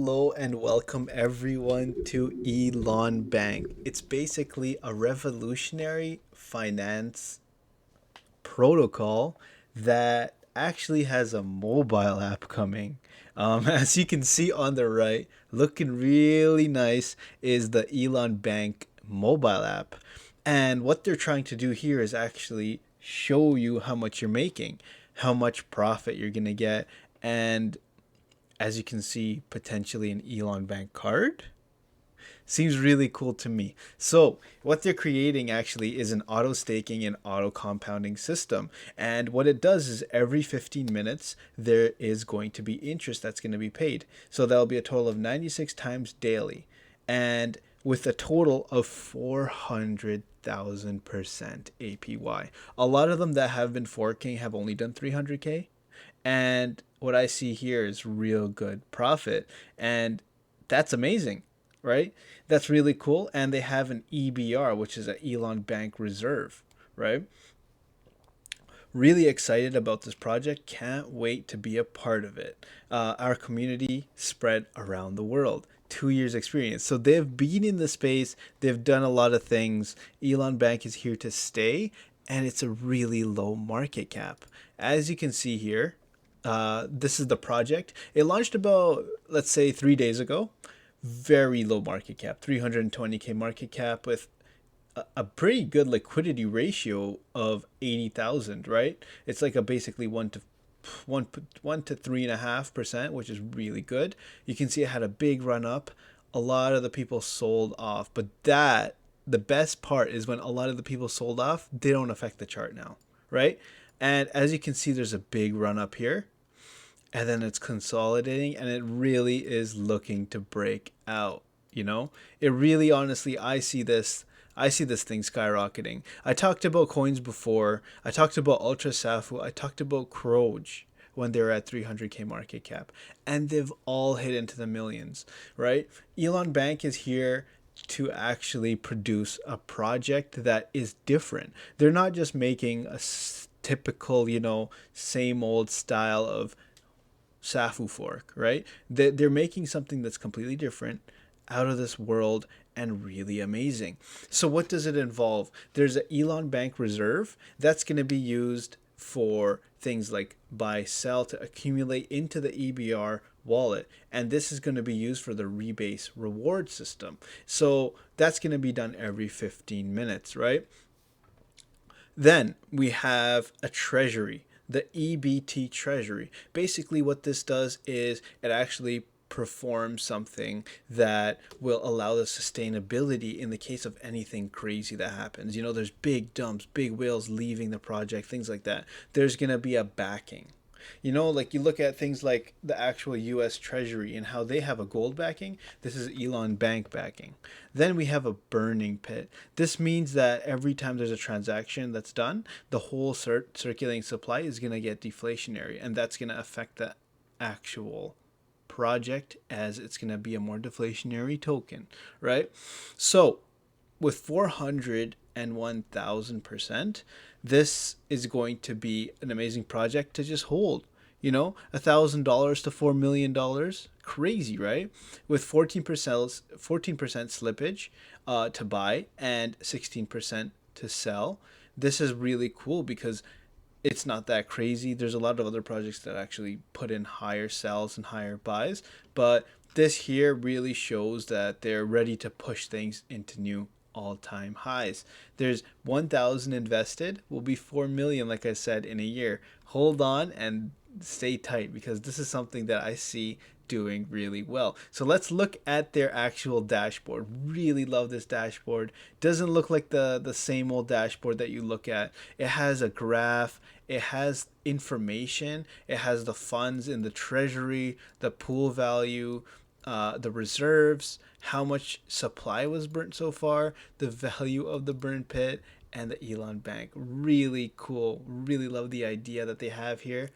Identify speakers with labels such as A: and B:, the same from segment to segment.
A: Hello and welcome everyone to ElonBank. It's basically a revolutionary finance protocol that actually has a mobile app coming. As you can see on the right, looking really nice is the ElonBank mobile app. And what they're trying to do here is actually show you how much you're making, how much profit you're going to get, and as you can see, potentially an Elon Bank card. Seems really cool to me. So, what they're creating actually is an auto staking and auto compounding system. And what it does is every 15 minutes, there is going to be interest that's going to be paid. So, that'll be a total of 96 times daily. And with a total of 400,000% APY. A lot of them that have been forking have only done 300K. And what I see here is real good profit. And that's amazing, right? That's really cool. And they have an EBR, which is an Elon Bank Reserve, right? Really excited about this project. Can't wait to be a part of it. Our community spread around the world. 2 years experience. So they've been in the space. They've done a lot of things. Elon Bank is here to stay. And it's a really low market cap. As you can see here, this is the project. It launched about, let's say, 3 days ago. Very low market cap, 320K market cap with a pretty good liquidity ratio of 80,000, right? It's like a basically one to 3.5%, which is really good. You can see it had a big run up. A lot of the people sold off, but the best part is when a lot of the people sold off, they don't affect the chart now, right? And as you can see, there's a big run up here, and then it's consolidating, and it really is looking to break out. It really, honestly, I see this thing skyrocketing. I talked about coins before. I talked about Ultra Safu. I talked about Croj when they were at 300K market cap, and they've all hit into the millions, right? Elon Bank is here to actually produce a project that is different. They're not just making a typical, same old style of Safu fork, right? They're making something that's completely different, out of this world, and really amazing. So what does it involve? There's an Elon Bank Reserve that's going to be used for things like buy, sell to accumulate into the EBR wallet. And this is going to be used for the rebase reward system. So that's going to be done every 15 minutes, right? Then we have a treasury, the EBT treasury. Basically, what this does is it actually performs something that will allow the sustainability in the case of anything crazy that happens. There's big dumps, big whales leaving the project, things like that. There's going to be a backing. Like you look at things like the actual US Treasury and how they have a gold backing. This is Elon Bank backing. Then we have a burning pit. This means that every time there's a transaction that's done, the whole circulating supply is going to get deflationary, and that's going to affect the actual project, as it's going to be a more deflationary token, right? So with 401,000%, this is going to be an amazing project to just hold. $1,000 to $4 million, crazy, right? With 14% slippage to buy and 16% to sell. This is really cool because it's not that crazy. There's a lot of other projects that actually put in higher sells and higher buys, but this here really shows that they're ready to push things into new all-time highs. There's 1,000 invested, will be 4 million, like I said, in a year. Hold on and stay tight, because this is something that I see doing really well. So let's look at their actual dashboard. Really love this dashboard. Doesn't look like the same old dashboard that you look at. It has a graph, it has information, it has the funds in the treasury, the pool value, the reserves, how much supply was burnt so far, the value of the burn pit, and the Elon Bank. Really cool. Really love the idea that they have here.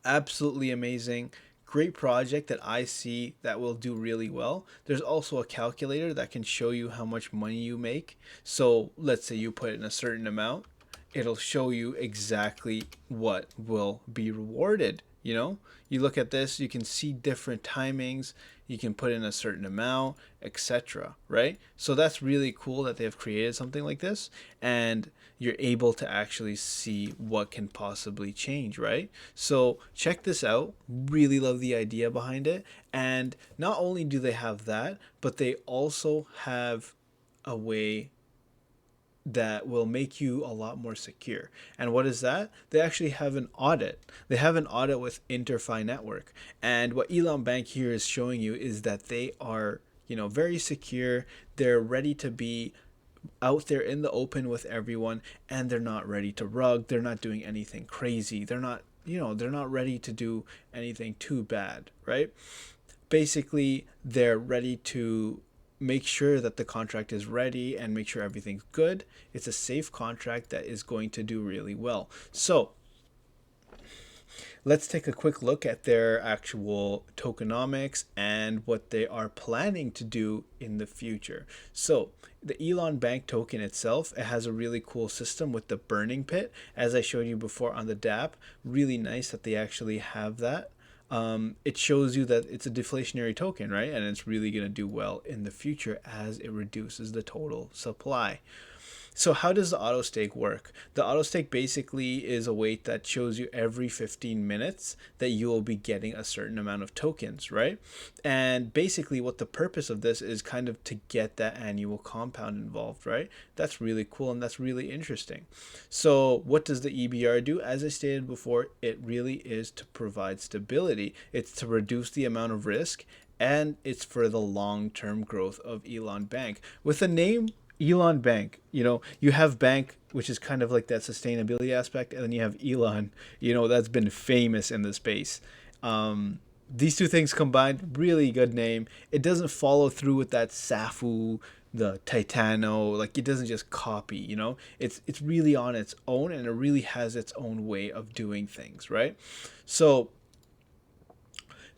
A: Absolutely amazing. Great project that I see that will do really well. There's also a calculator that can show you how much money you make. So let's say you put in a certain amount, it'll show you exactly what will be rewarded. You know, you look at this, you can see different timings, you can put in a certain amount, etc. Right? So that's really cool that they have created something like this, and you're able to actually see what can possibly change, right? So check this out. Really love the idea behind it. And not only do they have that, but they also have a way that will make you a lot more secure. And what is that? They actually have an audit. They have an audit with InterFi Network. And what ElonBank here is showing you is that they are, very secure. They're ready to be out there in the open with everyone, and they're not ready to rug. They're not doing anything crazy. They're not ready to do anything too bad, right? Basically, they're ready to make sure that the contract is ready and make sure everything's good. It's a safe contract that is going to do really well. So let's take a quick look at their actual tokenomics and what they are planning to do in the future. So the ElonBank token itself, it has a really cool system with the burning pit, as I showed you before on the DApp. Really nice that they actually have that. It shows you that it's a deflationary token, right? And it's really going to do well in the future as it reduces the total supply. So how does the auto stake work? The auto stake basically is a weight that shows you every 15 minutes that you will be getting a certain amount of tokens, right? And basically what the purpose of this is kind of to get that annual compound involved, right? That's really cool and that's really interesting. So what does the EBR do? As I stated before, it really is to provide stability. It's to reduce the amount of risk, and it's for the long-term growth of ElonBank. With a name ElonBank, you have bank, which is kind of like that sustainability aspect, and then you have Elon, that's been famous in the space. These two things combined, really good name. It doesn't follow through with that Safu, the Titano, like it doesn't just copy, it's really on its own, and it really has its own way of doing things, right? So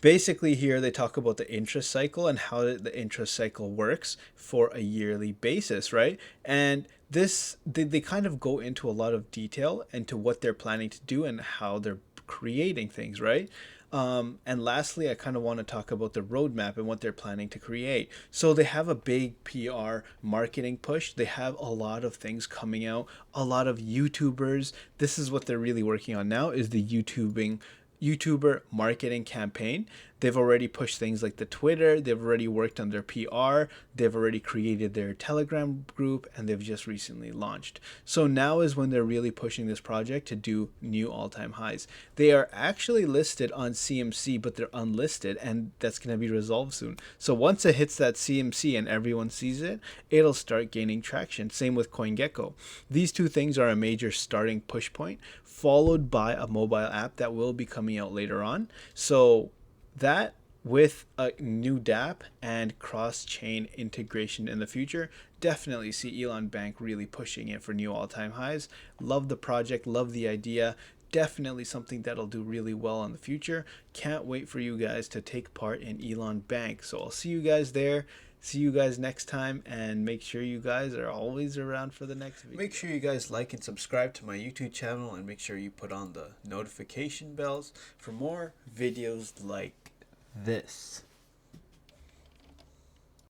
A: basically here they talk about the interest cycle and how the interest cycle works for a yearly basis, right? And this they kind of go into a lot of detail into what they're planning to do and how they're creating things, right? And lastly, I kind of want to talk about the roadmap and what they're planning to create. So they have a big PR marketing push. They have a lot of things coming out, a lot of YouTubers. This is what they're really working on now, is the YouTuber marketing campaign. They've already pushed things like the Twitter, they've already worked on their PR, they've already created their Telegram group, and they've just recently launched. So now is when they're really pushing this project to do new all-time highs. They are actually listed on CMC, but they're unlisted, and that's going to be resolved soon. So once it hits that CMC and everyone sees it, it'll start gaining traction. Same with CoinGecko. These two things are a major starting push point, followed by a mobile app that will be coming out later on. So that, with a new DApp and cross-chain integration in the future, definitely see ElonBank really pushing it for new all-time highs. Love the project, love the idea. Definitely something that'll do really well in the future. Can't wait for you guys to take part in ElonBank. So I'll see you guys there. See you guys next time, and make sure you guys are always around for the next video. Make sure you guys like and subscribe to my YouTube channel, and make sure you put on the notification bells for more videos like this.